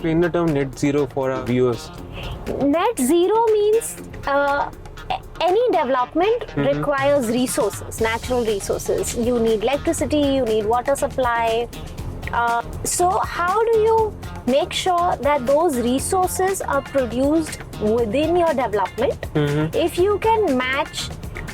explain the term net zero for our viewers? Net zero means any development requires resources, natural resources. You need electricity, you need water supply. So how do you make sure that those resources are produced within your development? If you can match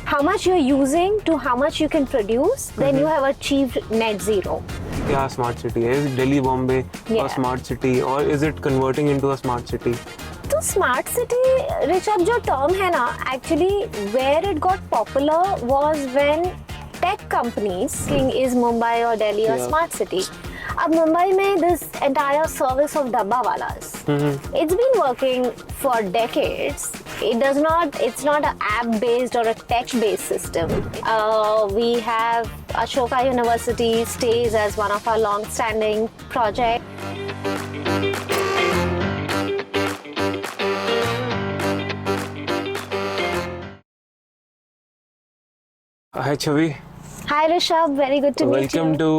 how much you're using to how much you can produce, then you have achieved net zero. Yeah, smart city. Is Delhi, Bombay a smart city, or is it converting into a smart city? तो smart city Rishabh जो term है ना, actually where it got popular was when tech companies is Mumbai और दिल्ली और smart city. अब मुंबई में this entire service of dabbawalas, it's been working for decades. It's not an app based or a tech based system. We have Ashoka University stays as one of our long standing projects. Hi Chhavi. Hi Rishabh, very good to meet you. Welcome to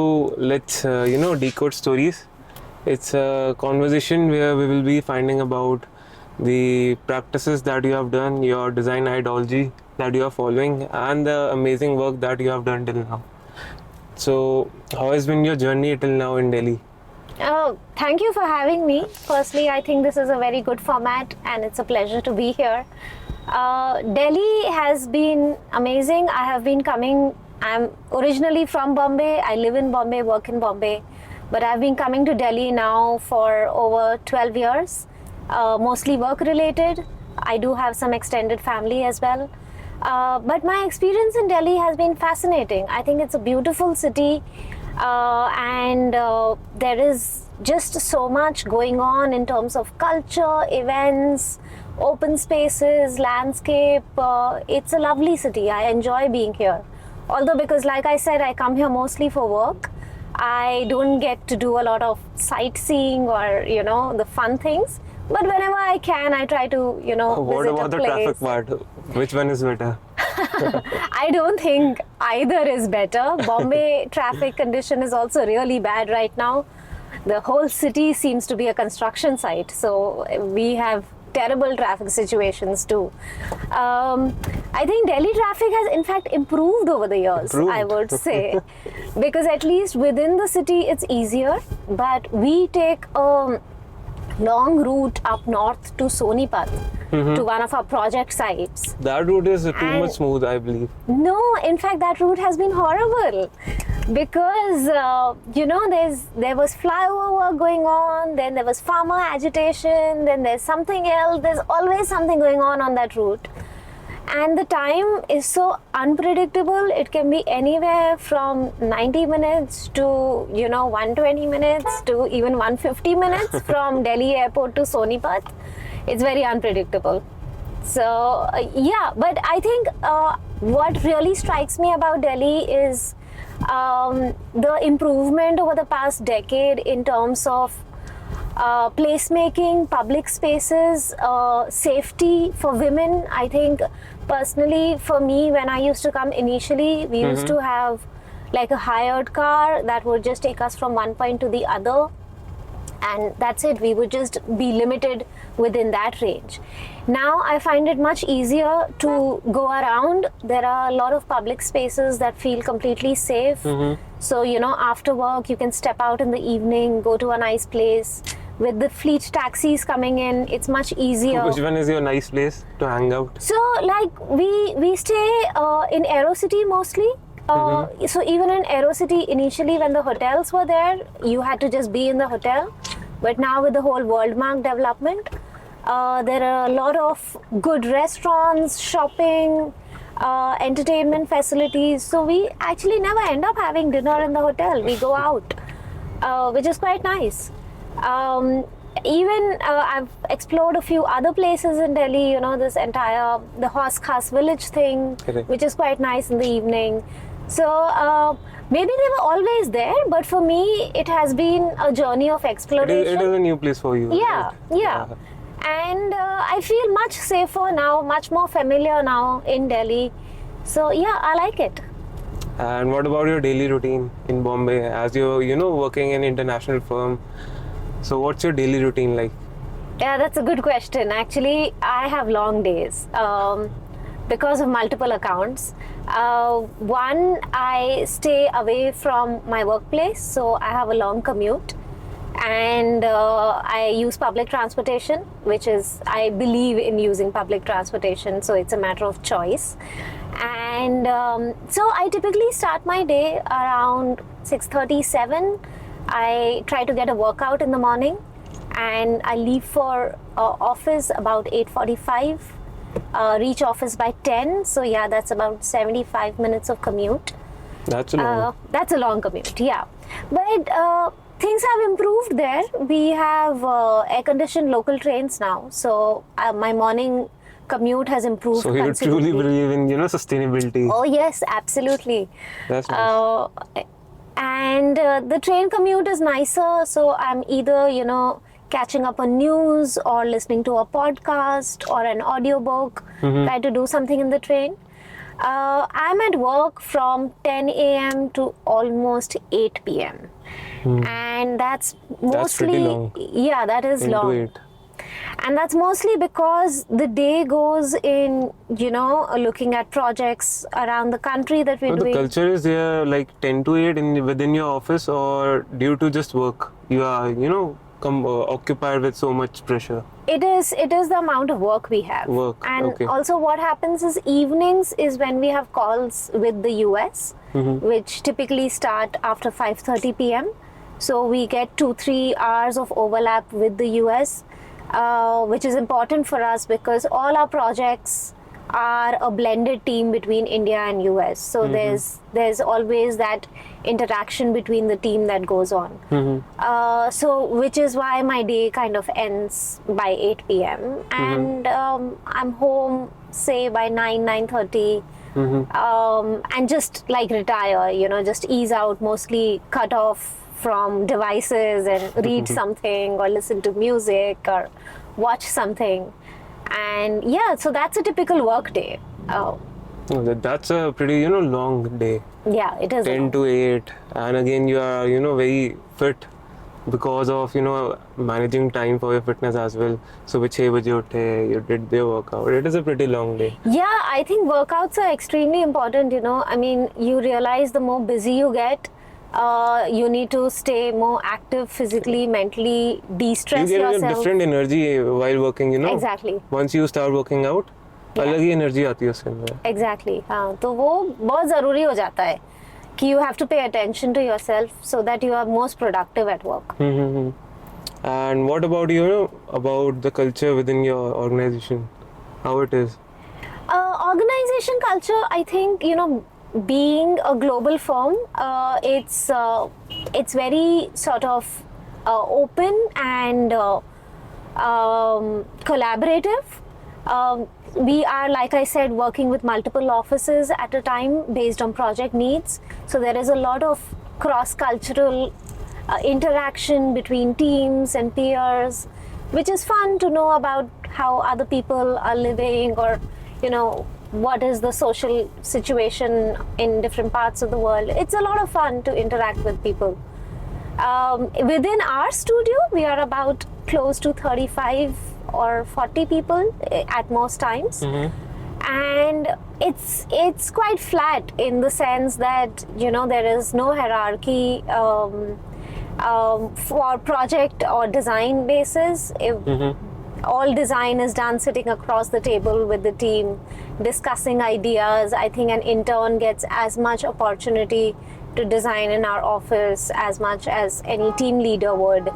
Let's Decode Stories. It's a conversation where we will be finding about the practices that you have done, your design ideology that you are following, and the amazing work that you have done till now. So, how has been your journey till now in Delhi? Thank you for having me. Firstly, I think this is a very good format and it's a pleasure to be here. Delhi has been amazing. I have been coming, I'm originally from Bombay, I live in Bombay, work in Bombay, but I've been coming to Delhi now for over 12 years, mostly work related. I do have some extended family as well. But my experience in Delhi has been fascinating. I think it's a beautiful city, and there is just so much going on in terms of culture, events, open spaces, landscape. It's a lovely city. I enjoy being here. Although, because like I said, I come here mostly for work, I don't get to do a lot of sightseeing or, the fun things. But whenever I can, I try to, What visit about a the place. traffic part? Which one is better? I don't think either is better. Bombay traffic condition is also really bad right now. The whole city seems to be a construction site. So we have terrible traffic situations too. I think Delhi traffic has in fact improved over the years, I would say. Because at least within the city it's easier. But we take a long route up north to Sonipat, to one of our project sites. That route is too much smooth, I believe. No, in fact, that route has been horrible because, there was flyover work going on, then there was farmer agitation, then there's something else. There's always something going on that route. And the time is so unpredictable. It can be anywhere from 90 minutes to, 120 minutes to even 150 minutes from Delhi airport to Sonipat. It's very unpredictable. So, but I think what really strikes me about Delhi is the improvement over the past decade in terms of placemaking, public spaces, safety for women. I think personally for me, when I used to come initially, we used to have like a hired car that would just take us from one point to the other, and that's it. We would just be limited within that range. Now I find it much easier to go around. There are a lot of public spaces that feel completely safe. So, after work you can step out in the evening, go to a nice place. With the fleet taxis coming in, it's much easier. Which one is your nice place to hang out? So, like we stay in Aerocity mostly. So even in Aerocity, initially when the hotels were there, you had to just be in the hotel. But now with the whole Worldmark development, there are a lot of good restaurants, shopping, entertainment facilities. So we actually never end up having dinner in the hotel. We go out, which is quite nice. Even I've explored a few other places in Delhi, this entire, the Horse Khas village thing, which is quite nice in the evening. So maybe they were always there, but for me, it has been a journey of exploration. It is a new place for you. Yeah, right? yeah. And I feel much safer now, much more familiar now in Delhi. So yeah, I like it. And what about your daily routine in Bombay? As you're, working in an international firm, So what's your daily routine like? Yeah, that's a good question. Actually, I have long days because of multiple accounts. One, I stay away from my workplace, so I have a long commute. And I use public transportation, which is, I believe in using public transportation, so it's a matter of choice. And so I typically start my day around 6:37. I try to get a workout in the morning, and I leave for office about 8:45, reach office by 10. So yeah, that's about 75 minutes of commute. That's long. That's a long commute, yeah. But things have improved there. We have air-conditioned local trains now, so my morning commute has improved So you considerably. truly believe in, sustainability. Oh yes, absolutely. That's nice. And the train commute is nicer, so I'm either catching up on news or listening to a podcast or an audiobook. Try to do something in the train. I'm at work from 10 a.m. to almost 8 p.m. And that's mostly, That's pretty long. Yeah, that is 10 to long. 8. And that's mostly because the day goes in, looking at projects around the country that we're So the doing. culture is there like 10 to 8 within your office, or due to just work? You are, occupied with so much pressure. It is the amount of work we have. Work, And okay. also what happens is evenings is when we have calls with the US, which typically start after 5:30 p.m. So we get 2-3 hours of overlap with the US, which is important for us because all our projects are a blended team between India and US. So there's always that interaction between the team that goes on. So which is why my day kind of ends by 8 p.m. And I'm home say by 9:30. And just like retire, just ease out, mostly cut off from devices and read something or listen to music or watch something. And yeah, so that's a typical work day. That's a pretty, long day. Yeah, it is. 10 to 8. And again, you are, very fit because of, managing time for your fitness as well. So, which 6 baje uthe, you did the workout. It is a pretty long day. Yeah, I think workouts are extremely important, I mean, you realize the more busy you get, you need to stay more active physically, mentally, de-stress You get a yourself. different energy while working, Exactly. Once you start working out, अलग ही energy आती है उसके अंदर. Exactly. हाँ, तो वो बहुत ज़रूरी हो जाता है कि you have to pay attention to yourself so that you are most productive at work. And what about about the culture within your organization? How it is? Organization culture, I think, being a global firm, it's very sort of open and collaborative. We are, like I said, working with multiple offices at a time based on project needs. So there is a lot of cross-cultural interaction between teams and peers, which is fun to know about how other people are living, or what is the social situation in different parts of the world. It's a lot of fun to interact with people. Within our studio, we are about close to 35 or 40 people at most times. And it's quite flat in the sense that there is no hierarchy for project or design basis. All design is done sitting across the table with the team, discussing ideas. I think an intern gets as much opportunity to design in our office as much as any team leader would.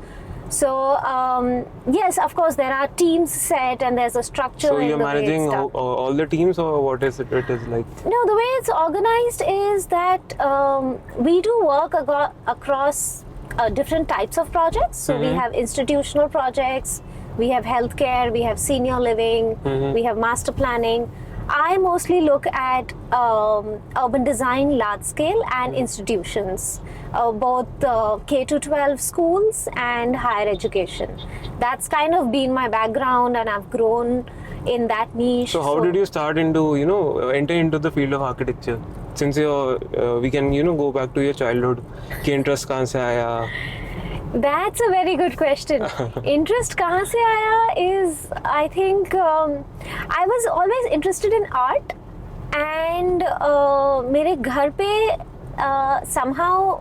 So yes, of course there are teams set and there's a structure. So in you're the way it's managing done. all the teams, or what is it? It is like. No, the way it's organized is that we do work across different types of projects. So we have institutional projects, we have healthcare, we have senior living, we have master planning. I mostly look at urban design, large scale, and institutions, both K-12 schools and higher education. That's kind of been my background, and I've grown in that niche. So how did you start into, enter into the field of architecture? Since we can, go back to your childhood. कि interest कहाँ से आया? That's a very good question. Interest कहाँ से आया is, I think, I was always interested in art, and मेरे घर पे somehow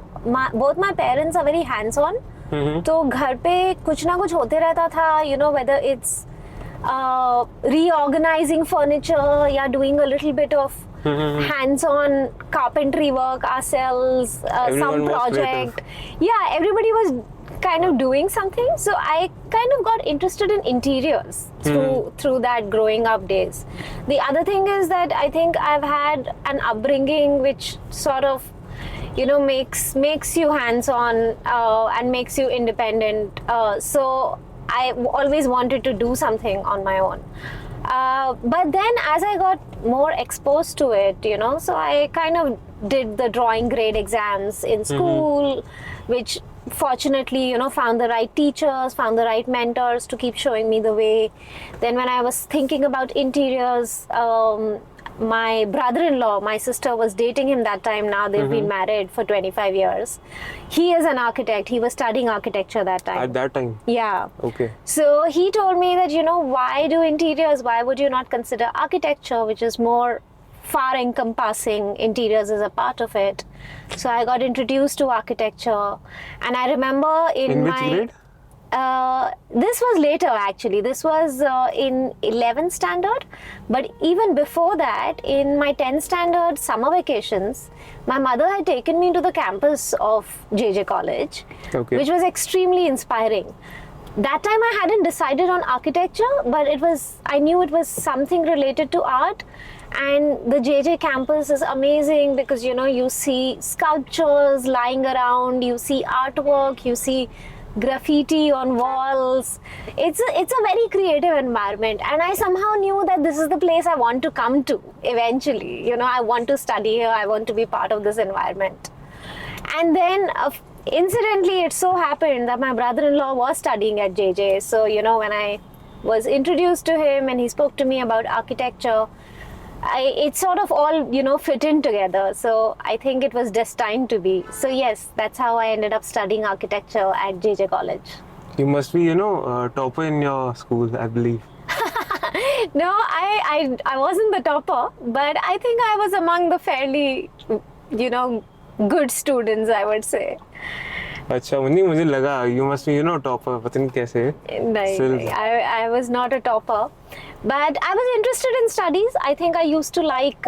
both my parents are very hands-on. तो घर पे कुछ ना कुछ होते रहता था, you know, whether it's reorganizing furniture, yeah, doing a little bit of hands-on carpentry work ourselves, some project. Yeah, everybody was kind of doing something. So I kind of got interested in interiors through that growing up days. The other thing is that I think I've had an upbringing which sort of, you know, makes you hands-on and makes you independent. So I always wanted to do something on my own. But then as I got more exposed to it, you know, so I kind of did the drawing grade exams in school, which fortunately, you know, found the right teachers, found the right mentors to keep showing me the way. Then when I was thinking about interiors, my brother-in-law, my sister was dating him that time. Now they've been married for 25 years. He is an architect. He was studying architecture that time. At that time? Yeah. Okay. So he told me that, you know, why do interiors? Why would you not consider architecture, which is more far encompassing? Interiors is a part of it. So I got introduced to architecture, and I remember in which my grade? This was later actually. This was in 11th standard. But even before that, in my 10th standard summer vacations, my mother had taken me to the campus of JJ College, which was extremely inspiring. That time I hadn't decided on architecture, but I knew it was something related to art. And the JJ campus is amazing because, you know, you see sculptures lying around, you see artwork, you see graffiti on walls. It's a very creative environment, and I somehow knew that this is the place I want to come to eventually. You know, I want to study here, I want to be part of this environment. And then incidentally, it so happened that my brother-in-law was studying at JJ. So, you know, when I was introduced to him and he spoke to me about architecture, it sort of all, you know, fit in together. So I think it was destined to be. So yes, that's how I ended up studying architecture at JJ College. You must be, you know, topper in your school, I believe. No, I wasn't the topper, but I think I was among the fairly, you know, good students, I would say. अच्छा नहीं मुझे लगा you must be, you know, topper. पता नहीं कैसे. नहीं, I was not a topper. But I was interested in studies. I think I used to like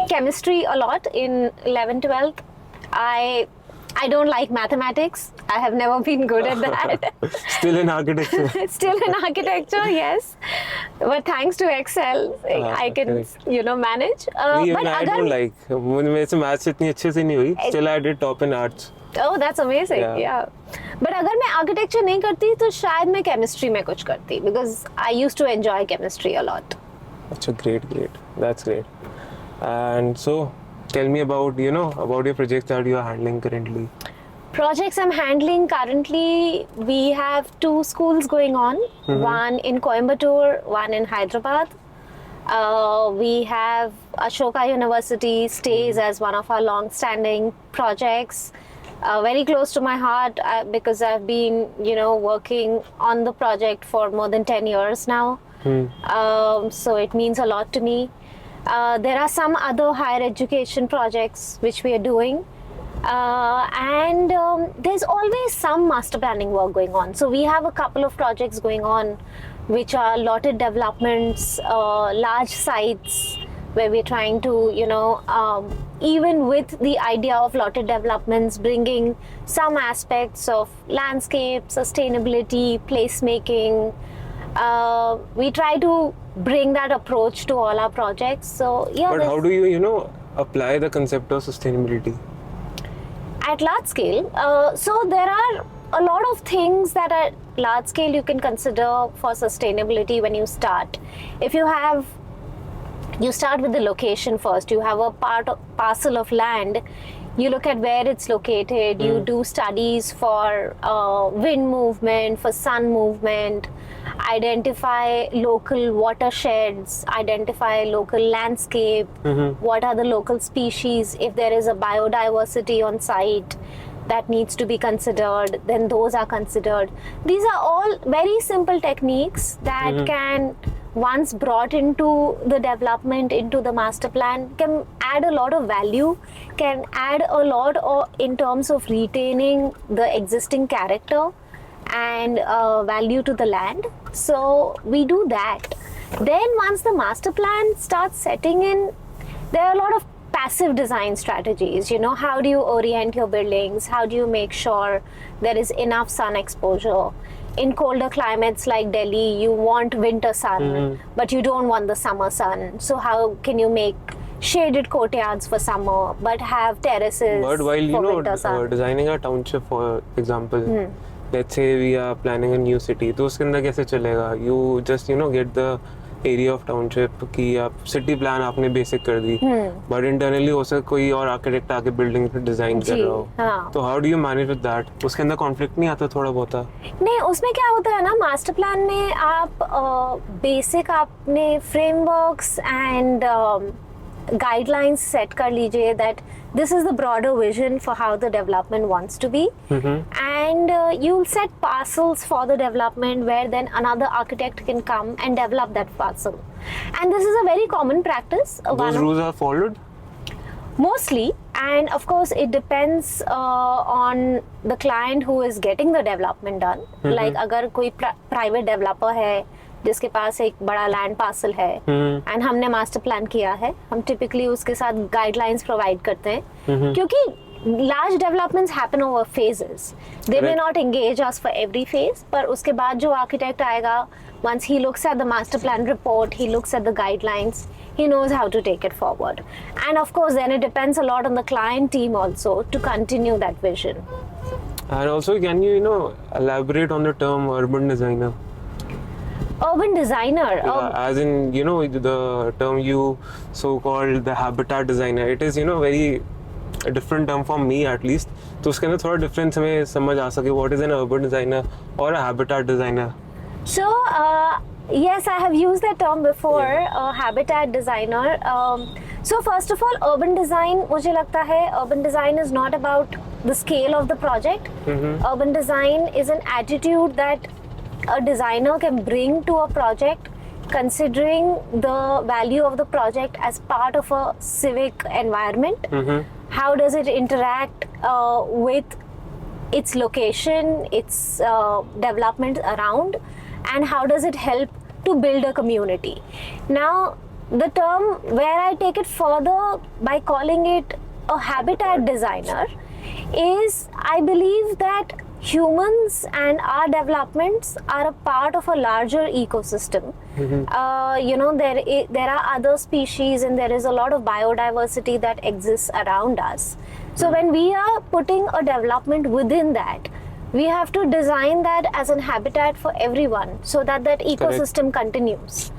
chemistry a lot in 11th, 12th. I don't like mathematics. I have never been good at that. Still in architecture. Still in architecture, yes. But thanks to Excel, I can, you know, manage. But I don't like. मेरे से maths इतनी अच्छे से नहीं हुई. Still I did top in arts. Oh, that's amazing. Yeah. But अगर मैं architecture नहीं करती तो शायद मैं chemistry में कुछ करती, because I used to enjoy chemistry a lot. अच्छा, great. That's great. And so, tell me about, you know, about your projects that you are handling currently. Projects I'm handling currently, we have 2 schools going on. One in Coimbatore, one in Hyderabad. We have Ashoka University stays as one of our long-standing projects. Very close to my heart because I've been, you know, working on the project for more than 10 years now. So it means a lot to me. There are some other higher education projects which we are doing. And there's always some master planning work going on. So we have a couple of projects going on which are lotted developments, large sites, where we're trying to, you know, even with the idea of lotted developments, bringing some aspects of landscape, sustainability, placemaking. We try to bring that approach to all our projects. So yeah. But how do you, you know, apply the concept of sustainability? At large scale, so there are a lot of things that at large scale you can consider for sustainability when you start. If you start with the location first. You have a parcel of land. You look at where it's located. You do studies for wind movement, for sun movement, identify local watersheds, identify local landscape, what are the local species, if there is a biodiversity on site, that needs to be considered, then those are considered. These are all very simple techniques that can, once brought into the development, into the master plan, can add a lot of value, can add a lot in terms of retaining the existing character and value to the land. So we do that. Then once the master plan starts setting in, there are a lot of passive design strategies. You know, how do you orient your buildings? How do you make sure there is enough sun exposure? In colder climates like Delhi, you want winter sun, but you don't want the summer sun. So how can you make shaded courtyards for summer, but have terraces But while for winter sun? designing a township, for example, let's say we are planning a new city, तो उसके अंदर कैसे चलेगा? You just get the area of township कि आप city plan आपने basic कर दी, but internally हो सकता कोई और architect आके building पे design कर रहा हो, हाँ. तो how do you manage with that? उसके अंदर conflict नहीं आता थोड़ा बहुत? नहीं, उसमें क्या होता है ना, मास्टर प्लान में आप बेसिक आपने फ्रेमवर्क्स एंड गाइडलाइंस सेट कर लीजिए that this is the broader vision for how the development wants to be, and you'll set parcels for the development where then another architect can come and develop that parcel. And this is a very common practice. Those rules are followed? Mostly, and of course it depends on the client who is getting the development done. Like अगर कोई private developer है जिसके पास एक बड़ा land parcel है and हमने master plan किया है, हम टिपिकली उसके साथ गाइडलाइंस प्रोवाइड करते हैं, क्योंकि large developments happen over phases. They may not engage us for every phase, पर उसके बाद जो architect आएगा, once he looks at the master plan report, he looks at the guidelines, he knows how to take it forward. And of course then it depends a lot on the client team also to continue that vision. And also, can you elaborate on the term urban designer? Urban designer? Yeah, as in, the term you so-called the habitat designer. It is, very a different term for me at least. तो उसके अंदर थोड़ा difference हमें समझ आ सके. What is an urban designer or a habitat designer? So, yes, I have used that term before, habitat designer. So first of all, urban design, मुझे लगता है, urban design is not about the scale of the project. Urban design is an attitude that a designer can bring to a project, considering the value of the project as part of a civic environment. How does it interact with its location, its development around, and how does it help to build a community? Now, the term where I take it further by calling it a habitat designer is, I believe that humans and our developments are a part of a larger ecosystem. There are other species and there is a lot of biodiversity that exists around us. So when we are putting a development within that, we have to design that as an habitat for everyone so that that ecosystem continues.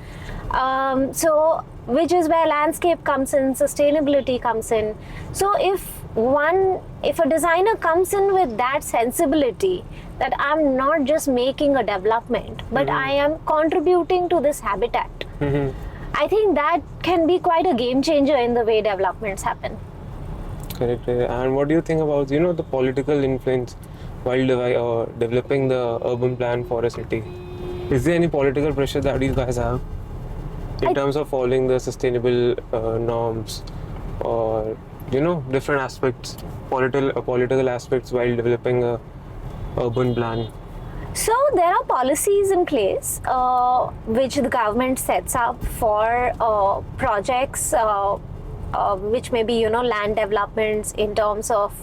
So which is where landscape comes in, sustainability comes in. So if a designer comes in with that sensibility that I'm not just making a development, but I am contributing to this habitat, I think that can be quite a game changer in the way developments happen. Correct. And what do you think about the political influence while developing the urban plan for a city? Is there any political pressure that you guys have in terms of following the sustainable norms, or different aspects, political aspects while developing a urban plan? So there are policies in place which the government sets up for projects which may be land developments in terms of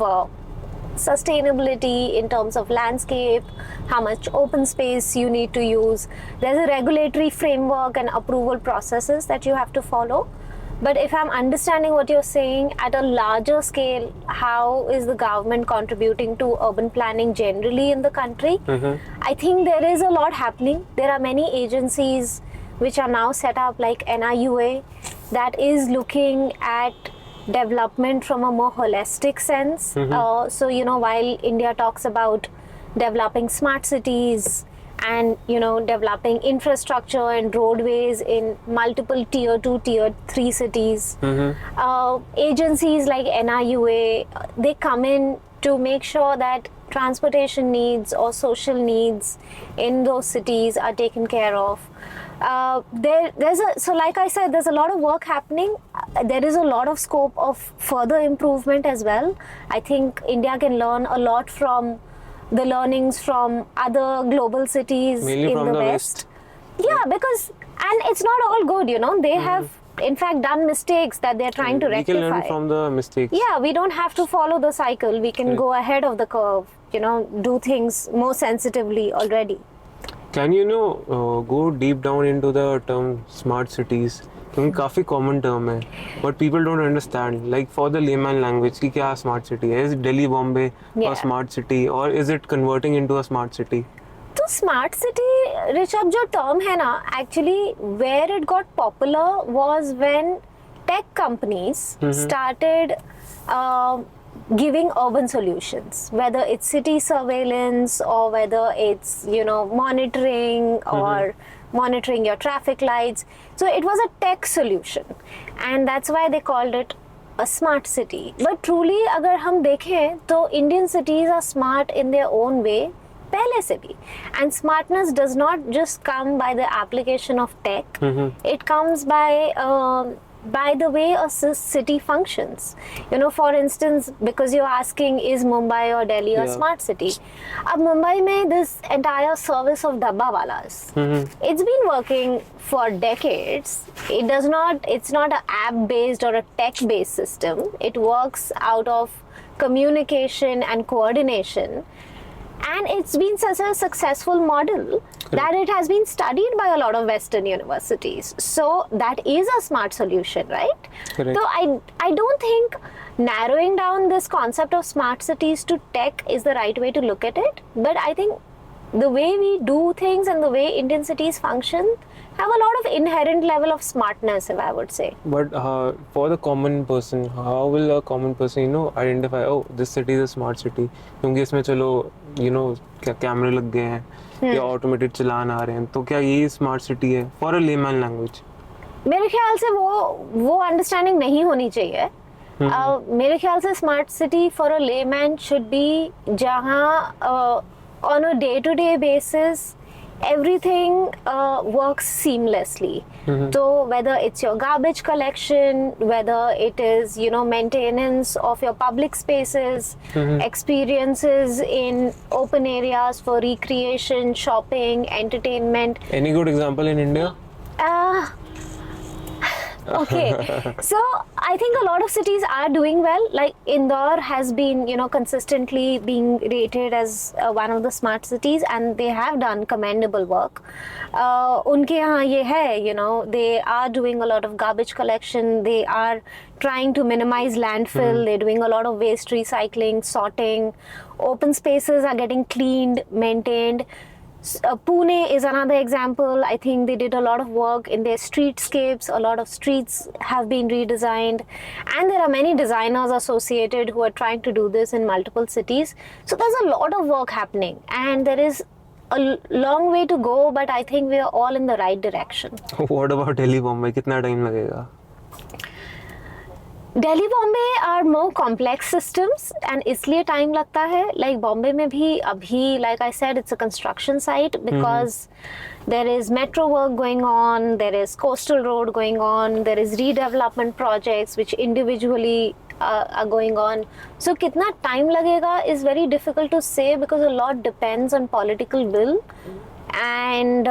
sustainability, in terms of landscape, how much open space you need to use. There's a regulatory framework and approval processes that you have to follow. But if I'm understanding what you're saying, at a larger scale, how is the government contributing to urban planning generally in the country? I think there is a lot happening. There are many agencies which are now set up, like NIUA, that is looking at development from a more holistic sense. So, while India talks about developing smart cities and developing infrastructure and roadways in multiple tier 2, tier 3 cities, agencies like NIUA, they come in to make sure that transportation needs or social needs in those cities are taken care of. So like I said, there's a lot of work happening. There is a lot of scope of further improvement as well. I think India can learn a lot from the learnings from other global cities Mainly in from the the West. Yeah, because, and it's not all good, they have in fact done mistakes that they're trying to We rectify. can learn from the mistakes. Yeah, we don't have to follow the cycle. We can go ahead of the curve, do things more sensitively already. Can you go deep down into the term smart cities? क्योंकि काफी common term है, but people don't understand. Like for the layman language, कि क्या smart city है? Is Delhi, Bombay a smart city, or is it converting into a smart city? तो smart city, Rishabh, जो term है ना, actually where it got popular was when tech companies started giving urban solutions, whether it's city surveillance or whether it's monitoring or monitoring your traffic lights. So it was a tech solution, and that's why they called it a smart city. But truly अगर हम देखें तो Indian cities are smart in their own way पहले से भी, and smartness does not just come by the application of tech. It comes by the way a city functions. For instance, because you're asking, is Mumbai or Delhi a smart city? Ab Mumbai mein this entire service of dabba walas, it's been working for decades. It's not an app based or a tech based system. It works out of communication and coordination. And it's been such a successful model that it has been studied by a lot of Western universities. So that is a smart solution, right? Correct. So I don't think narrowing down this concept of smart cities to tech is the right way to look at it. But I think the way we do things and the way Indian cities function have a lot of inherent level of smartness, if I would say. But for the common person, how will a common person, identify, oh, this city is a smart city? क्योंकि इसमें चलो, क्या कैमरे लग गए हैं या automated चलान आ रहे हैं, तो क्या ये स्मार्ट सिटी है फॉर अ लेमैन लैंग्वेज? मेरे ख्याल से वो अंडरस्टैंडिंग नहीं होनी चाहिए. मेरे ख्याल से smart city for a layman should be जहाँ on a day-to-day basis everything works seamlessly. So whether it's your garbage collection, whether it is maintenance of your public spaces, experiences in open areas for recreation, shopping, entertainment. Any good example in India? Okay, so I think a lot of cities are doing well. Like Indore has been, consistently being rated as one of the smart cities, and they have done commendable work. उनके यहाँ ये है, they are doing a lot of garbage collection. They are trying to minimize landfill. They're doing a lot of waste recycling, sorting. Open spaces are getting cleaned, maintained. Pune is another example. I think they did a lot of work in their streetscapes. A lot of streets have been redesigned, and there are many designers associated who are trying to do this in multiple cities. So there's a lot of work happening, and there is a long way to go, but I think we are all in the right direction. What about Delhi, Bombay? कितना time लगेगा? Delhi, Bombay are more complex systems, and इसलिए time लगता है. Like Bombay में भी अभी, like I said, it's a construction site because there is metro work going on, there is coastal road going on, there is redevelopment projects which individually are going on. So कितना time लगेगा is very difficult to say because a lot depends on political will and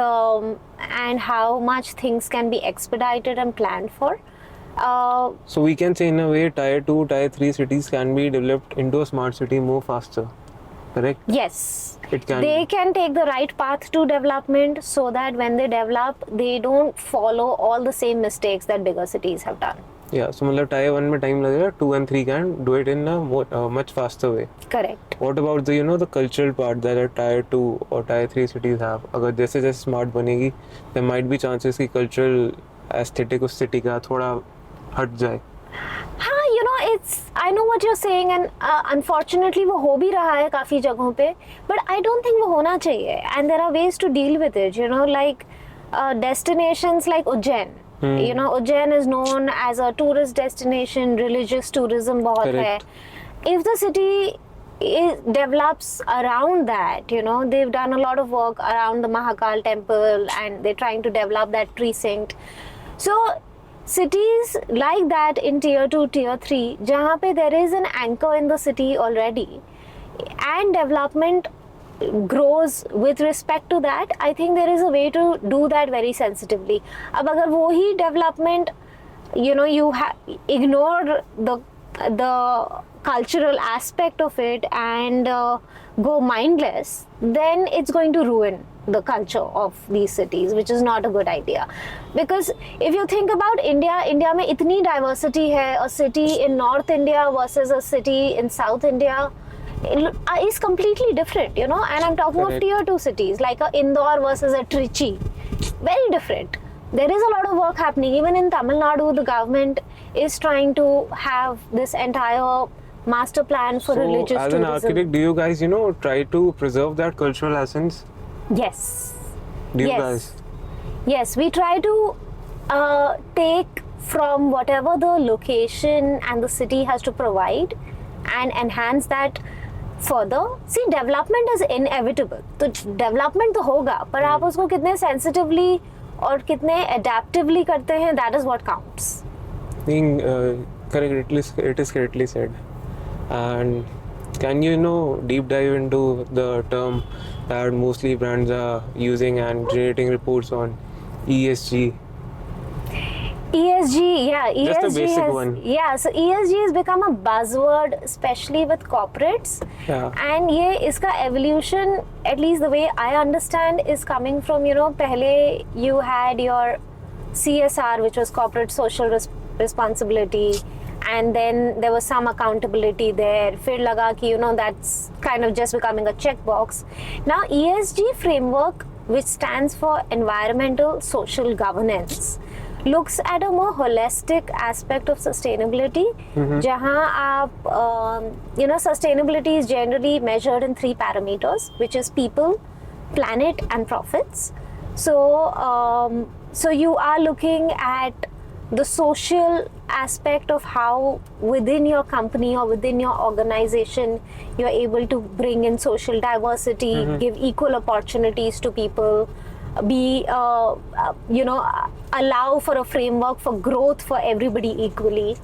how much things can be expedited and planned for. So we can say in a way tier 2, tier 3 cities can be developed into a smart city more faster, correct? Yes. It can. They can take the right path to development so that when they develop, they don't follow all the same mistakes that bigger cities have done. Yeah, so मतलब tier 1 में time लगेगा, 2 and 3 can do it in a much faster way. Correct. What about the the cultural part that a tier 2 or tier 3 cities have? अगर जैसे जैसे smart बनेगी, there might be chances कि cultural aesthetic उस city का थोड़ा हट जाए. हाँ, I know what you're saying, and unfortunately वो हो भी रहा है काफी जगहों पे, but I don't think वो होना चाहिए, and there are ways to deal with it, like destinations like Ujjain. Ujjain is known as a tourist destination, religious tourism बहुत है. If the city it develops around that. You know, they've done a lot of work around the Mahakal temple, and they're trying to develop that precinct. So cities like that in tier 2, tier 3, jahan pe there is an anchor in the city already, and development grows with respect to that, I think there is a way to do that very sensitively. Ab agar wo hi development, you know, you ignore the cultural aspect of it and go mindless, then it's going to ruin the culture of these cities, which is not a good idea. Because if you think about India mein itni diversity hai, a city in North India versus a city in South India is completely different, you know, and I'm talking of tier 2 cities like a Indore versus a Trichy, very different. There is a lot of work happening. Even in Tamil Nadu, the government is trying to have this entire master plan for religious tourism. As an architect, do you guys, you know, try to preserve that cultural essence? Yes. Do you yes. guys? Yes, we try to take from whatever the location and the city has to provide and enhance that further. See, development is inevitable. So development तो होगा, पर आप उसको कितने sensitively और कितने adaptively करते हैं, that is what counts. It is correctly said. And can you know deep dive into the term that mostly brands are using and generating reports on, ESG? ESG, yeah, ESG Just a basic has, one. Yeah, so ESG has become a buzzword, especially with corporates. Yeah. And ये इसका evolution, at least the way I understand, is coming from, you know, पहले you had your CSR, which was corporate social responsibility, and then there was some accountability there. फिर लगा कि, you know, that's kind of just becoming a checkbox. Now ESG framework, which stands for environmental social governance, looks at a more holistic aspect of sustainability, jahan aap, you know, sustainability is generally measured in 3 parameters, which is people, planet and profits. So so you are looking at the social aspect of how within your company or within your organization you're able to bring in social diversity, give equal opportunities to people, be you know, allow for a framework for growth for everybody equally,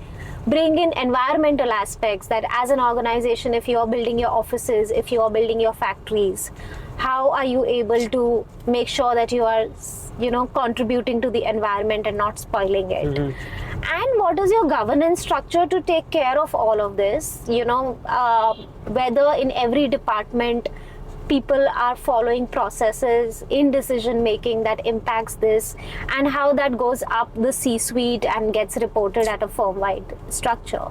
bring in environmental aspects, that as an organization, if you're building your offices, if you're building your factories, how are you able to make sure that you are, you know, contributing to the environment and not spoiling it. And what is your governance structure to take care of all of this, you know, whether in every department people are following processes in decision making that impacts this, and how that goes up the C-suite and gets reported at a firm-wide structure.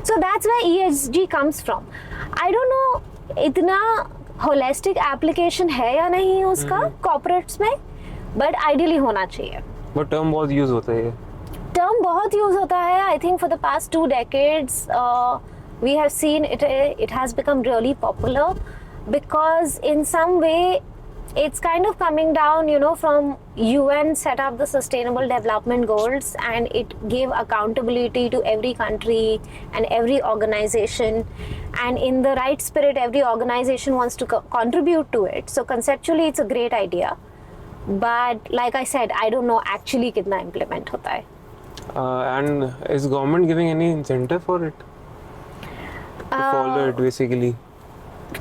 So that's where ESG comes from. I don't know इतना holistic application है या नहीं उसका corporates में, but ideally होना चाहिए. But term बहुत use होता है. Term बहुत use होता है. I think for the past 2 decades we have seen it has become really popular, because in some way it's kind of coming down, you know, from UN set up the sustainable development goals, and it gave accountability to every country and every organization, and in the right spirit every organization wants to contribute to it. So conceptually it's a great idea, but like I said, I don't know actually कितना implement होता है. And is government giving any incentive for it to follow it basically?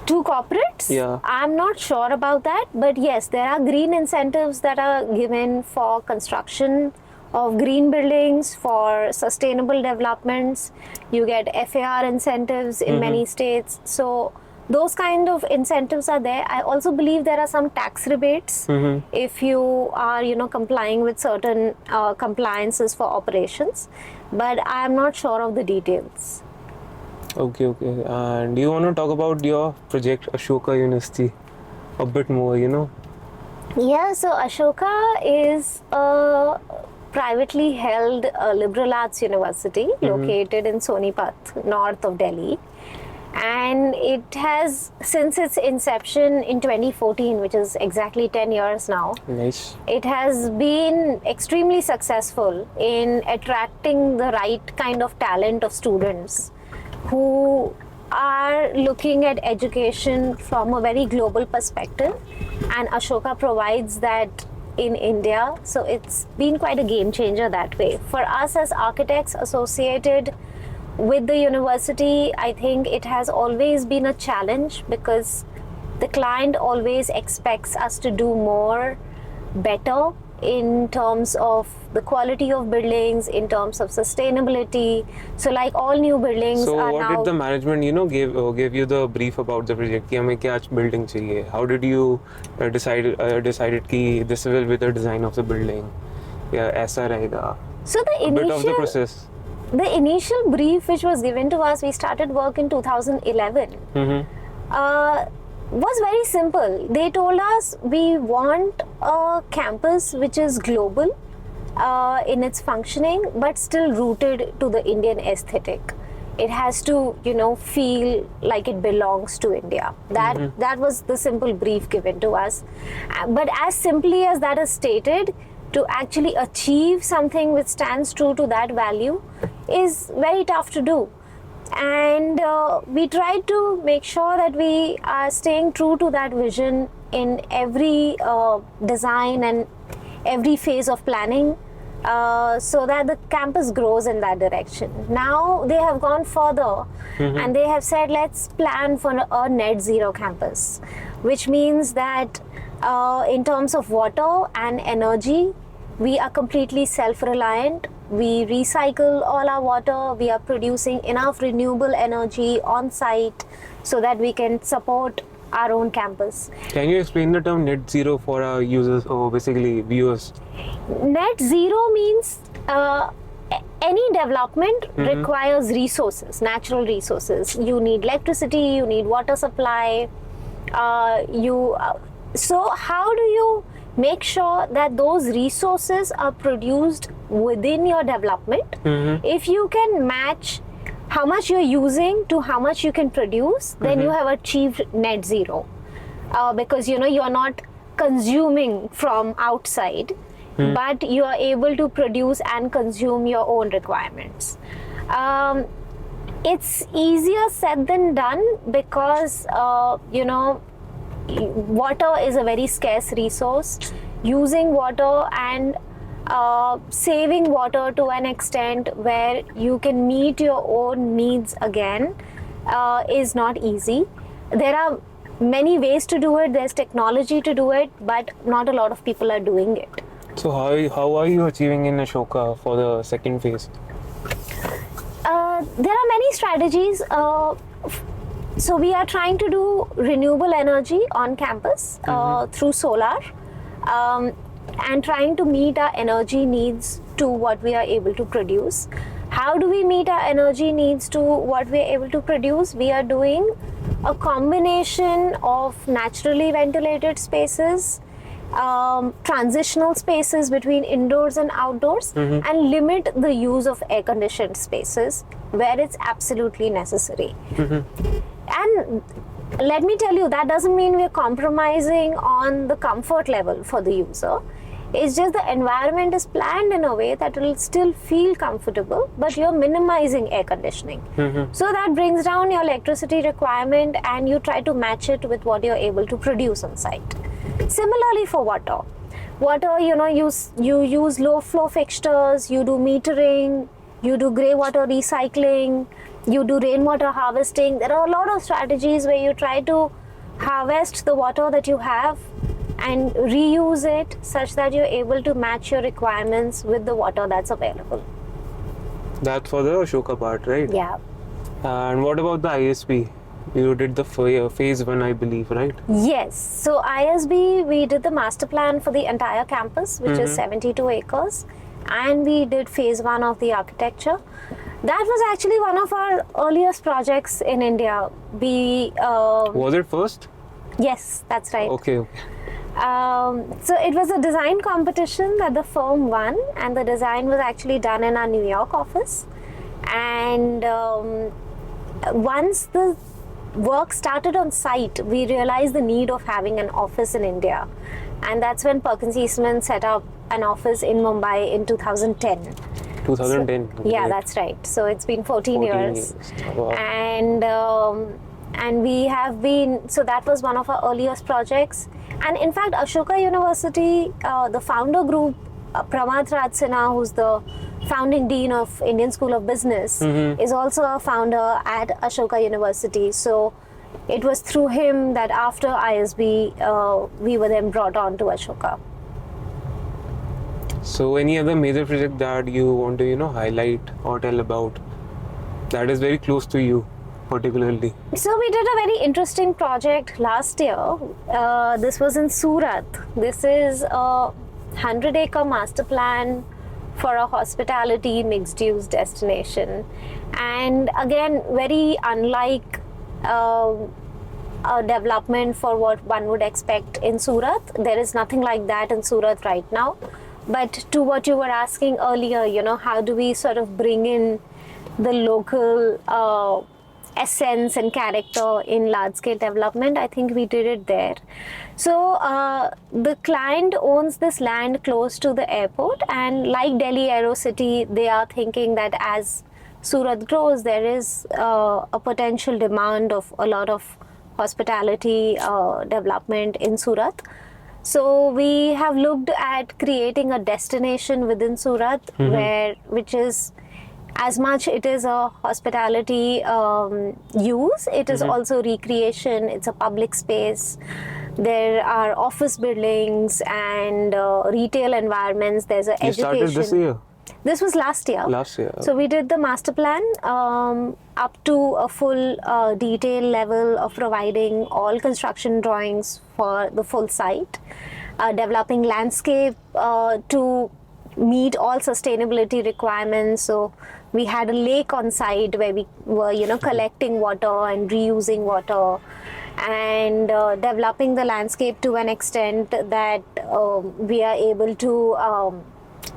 To corporates? Yeah. I'm not sure about that, but yes, there are green incentives that are given for construction of green buildings, for sustainable developments. You get FAR incentives in many states. So those kind of incentives are there. I also believe there are some tax rebates if you are, you know, complying with certain compliances for operations, but I am not sure of the details. Okay. And do you want to talk about your project Ashoka University a bit more, you know? Yeah, so Ashoka is a privately held liberal arts university located in Sonipat, north of Delhi. And it has, since its inception in 2014, which is exactly 10 years now, Nice. it has been extremely successful in attracting the right kind of talent of students who are looking at education from a very global perspective, and Ashoka provides that in India. So it's been quite a game changer that way. For us as architects associated with the university, I think it has always been a challenge because the client always expects us to do more, better in terms of the quality of buildings, in terms of sustainability. So like all new buildings So are what now... did the management, give you the brief about the project? कि हमें क्या building चाहिए? How did you decided कि this will be the design of the building? या ऐसा रहेगा? So A bit of the process. the initial brief which was given to us, we started work in 2011. Was very simple. They told us we want a campus which is global in its functioning, but still rooted to the Indian aesthetic. It has to, feel like it belongs to India. That was the simple brief given to us. But as simply as that is stated, to actually achieve something which stands true to that value is very tough to do. And we try to make sure that we are staying true to that vision in every design and every phase of planning, so that the campus grows in that direction. Now they have gone further and they have said, let's plan for a net zero campus, which means that in terms of water and energy, we are completely self-reliant. We recycle all our water. We are producing enough renewable energy on site so that we can support our own campus. Can you explain the term net zero for our users or basically viewers? Net zero means any development requires resources, natural resources. You need electricity, you need water supply. So how do you make sure that those resources are produced within your development? If you can match how much you're using to how much you can produce, then you have achieved net zero. Because you're not consuming from outside, but you are able to produce and consume your own requirements. It's easier said than done because water is a very scarce resource. Using water and saving water to an extent where you can meet your own needs again is not easy. There are many ways to do it. There's technology to do it, but not a lot of people are doing it. So how are you achieving in Ashoka for the second phase? There are many strategies. So we are trying to do renewable energy on campus through solar, and trying to meet our energy needs to what we are able to produce. How do we meet our energy needs to what we are able to produce? We are doing a combination of naturally ventilated spaces, transitional spaces between indoors and outdoors, and limit the use of air-conditioned spaces where it's absolutely necessary. And let me tell you, that doesn't mean we're compromising on the comfort level for the user. It's just the environment is planned in a way that will still feel comfortable, but you're minimizing air conditioning. So that brings down your electricity requirement and you try to match it with what you're able to produce on site. Similarly for water. Water, you use low flow fixtures, you do metering, you do grey water recycling, you do rainwater harvesting. There are a lot of strategies where you try to harvest the water that you have and reuse it such that you're able to match your requirements with the water that's available. That's for the Ashoka part, right? Yeah. And what about the ISB? You did the phase 1, I believe, right? Yes. So ISB, we did the master plan for the entire campus, which is 72 acres. And we did phase 1 of the architecture. That was actually one of our earliest projects in India. Was it first? Yes, that's right. Okay. So it was a design competition that the firm won, and the design was actually done in our New York office. And once the work started on site, we realized the need of having an office in India. And that's when Perkins Eastman set up an office in Mumbai in 2010. 2010. Yeah, Great. that's right. So it's been 14 years. Wow. And we have been, so that was one of our earliest projects. And in fact, Ashoka University, the founder group, Pramad Raj Sinha, who's the founding dean of Indian School of Business, is also a founder at Ashoka University. So it was through him that after ISB, we were then brought on to Ashoka. So any other major project that you want to, highlight or tell about that is very close to you particularly? So we did a very interesting project last year. This was in Surat. This is a 100-acre master plan for a hospitality mixed-use destination. And again, very unlike a development for what one would expect in Surat. There is nothing like that in Surat right now. But to what you were asking earlier, how do we sort of bring in the local essence and character in large-scale development? I think we did it there. So the client owns this land close to the airport, and like Delhi Aerocity, they are thinking that as Surat grows, there is a potential demand of a lot of hospitality development in Surat. So we have looked at creating a destination within Surat, which is, as much it is a hospitality use, it is also recreation, it's a public space. There are office buildings and retail environments. There's an education. You started this year? This was last year. Last year. So we did the master plan up to a full detail level of providing all construction drawings for the full site, developing landscape to meet all sustainability requirements. So we had a lake on site where we were, collecting water and reusing water, and developing the landscape to an extent that we are able to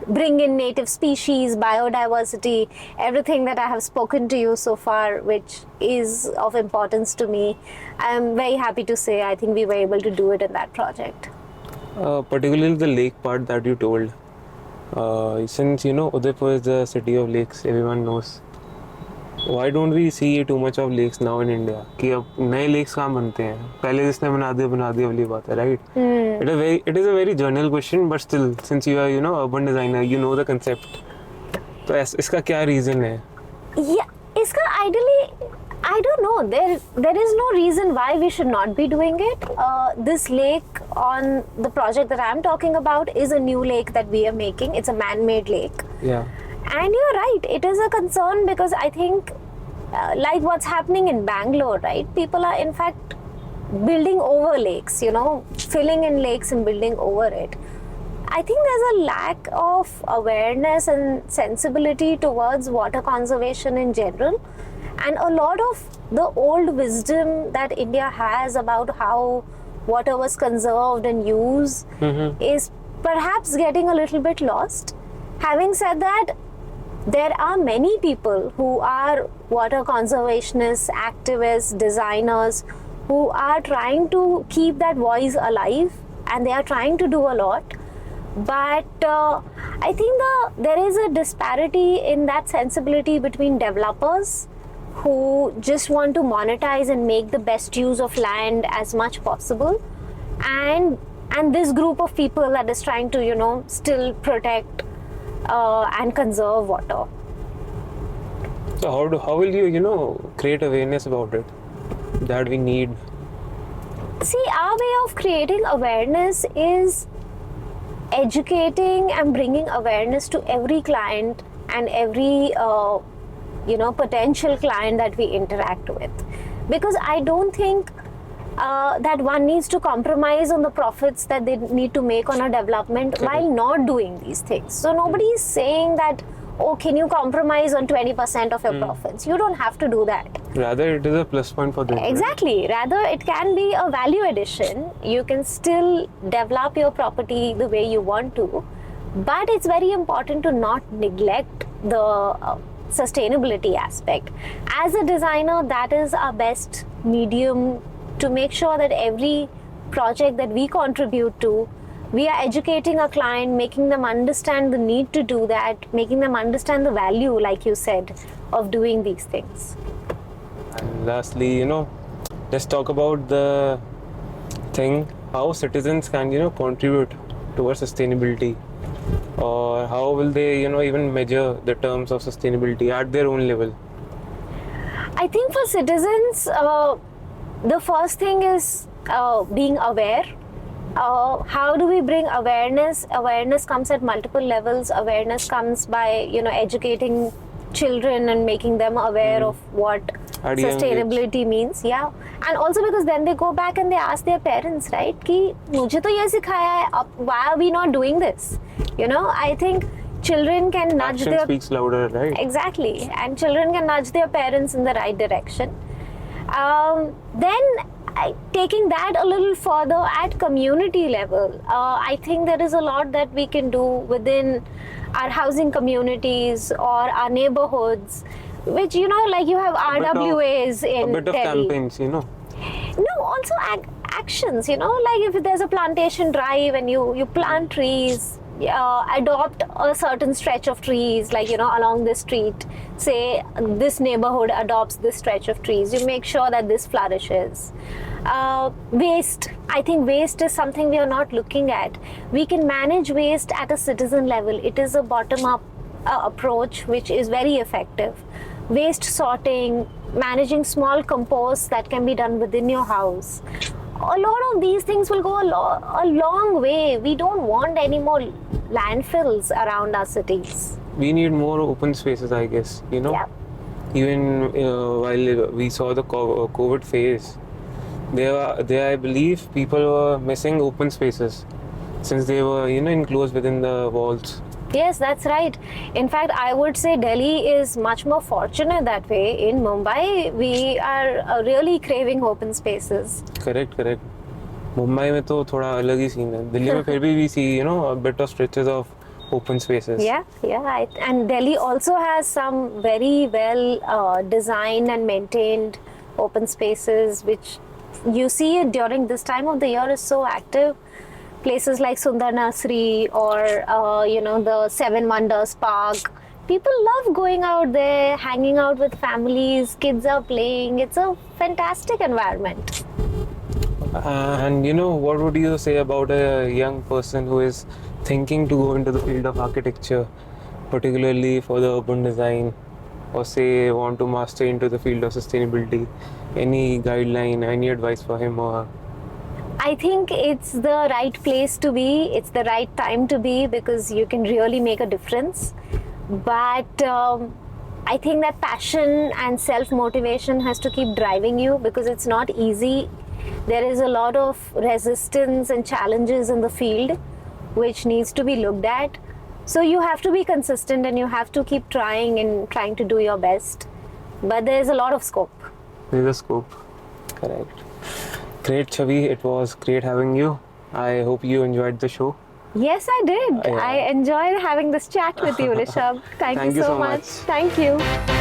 bring in native species, biodiversity, everything that I have spoken to you so far, which is of importance to me. I'm very happy to say I think we were able to do it in that project. Particularly the lake part that you told. Since Udaipur is the city of lakes, everyone knows. Why don't we see too much of lakes now in India? कि अब नए lakes कहाँ बनते हैं? पहले जिसने बना दिया वाली बात है, right? It is a very general question, but still, since you are urban designer, you know the concept. तो इसका क्या reason है? Yeah, इसका ideally, I don't know. There is no reason why we should not be doing it. This lake on the project that I'm talking about is a new lake that we are making. It's a man-made lake. Yeah. And you're right, it is a concern because I think like what's happening in Bangalore, right? People are in fact building over lakes, filling in lakes and building over it. I think there's a lack of awareness and sensibility towards water conservation in general. And a lot of the old wisdom that India has about how water was conserved and used is perhaps getting a little bit lost. Having said that, there are many people who are water conservationists, activists, designers, who are trying to keep that voice alive, and they are trying to do a lot. But I think there is a disparity in that sensibility between developers who just want to monetize and make the best use of land as much possible, and this group of people that is trying to still protect and conserve water. So how will you create awareness about it that we need? See, our way of creating awareness is educating and bringing awareness to every client and every potential client that we interact with, because I don't think that one needs to compromise on the profits that they need to make on a development while not doing these things. So nobody is saying that, oh, can you compromise on 20% of your profits? You don't have to do that. Rather, it is a plus point for them. Exactly. Right? Rather, it can be a value addition. You can still develop your property the way you want to, but it's very important to not neglect the sustainability aspect. As a designer, that is our best medium to make sure that every project that we contribute to, we are educating a client, making them understand the need to do that, making them understand the value, like you said, of doing these things. And lastly, let's talk about the thing how citizens can, contribute towards sustainability, or how will they, even measure the terms of sustainability at their own level. I think for citizens, the first thing is being aware. How do we bring awareness? Awareness comes at multiple levels. Awareness comes by, educating children and making them aware of what At a young sustainability means. Yeah. And also because then they go back and they ask their parents, right? Ki, mujhe to ye sikhaya hai, why are we not doing this? I think children can nudge Action their... speaks louder, right? Exactly. And children can nudge their parents in the right direction. Then taking that a little further at community level, I think there is a lot that we can do within our housing communities or our neighborhoods, which, like you have RWAs in a bit of Delhi. campaigns, No, also actions, like if there's a plantation drive and you plant trees, adopt a certain stretch of trees, like, along this street, say this neighborhood adopts this stretch of trees, you make sure that this flourishes. Waste, I think waste is something we are not looking at. We can manage waste at a citizen level. It is a bottom-up approach which is very effective. Waste sorting, managing small composts that can be done within your house. A lot of these things will go a long way. We don't want any more landfills around our cities. We need more open spaces, I guess, Yeah. Even while we saw the COVID phase, there I believe people were missing open spaces since they were, enclosed within the walls. Yes, that's right. In fact, I would say Delhi is much more fortunate that way. In Mumbai, we are really craving open spaces. Correct. Mumbai में तो थोड़ा अलग ही scene है. दिल्ली में फिर भी we see, a bit of stretches of open spaces. Yeah. And Delhi also has some very well designed and maintained open spaces, which you see it during this time of the year is so active. Places like Sundar Nursery or, the Seven Wonders Park. People love going out there, hanging out with families, kids are playing. It's a fantastic environment. And what would you say about a young person who is thinking to go into the field of architecture, particularly for the urban design, or say want to master into the field of sustainability? Any guideline, any advice for him or her? I think it's the right place to be. It's the right time to be because you can really make a difference. But I think that passion and self-motivation has to keep driving you because it's not easy. There is a lot of resistance and challenges in the field which needs to be looked at. So you have to be consistent and you have to keep trying and trying to do your best. But there's a lot of scope. There's a scope. Correct. Great, Chhavi. It was great having you. I hope you enjoyed the show. Yes, I did. Yeah. I enjoyed having this chat with you, Rishabh. Thank you so much. Thank you.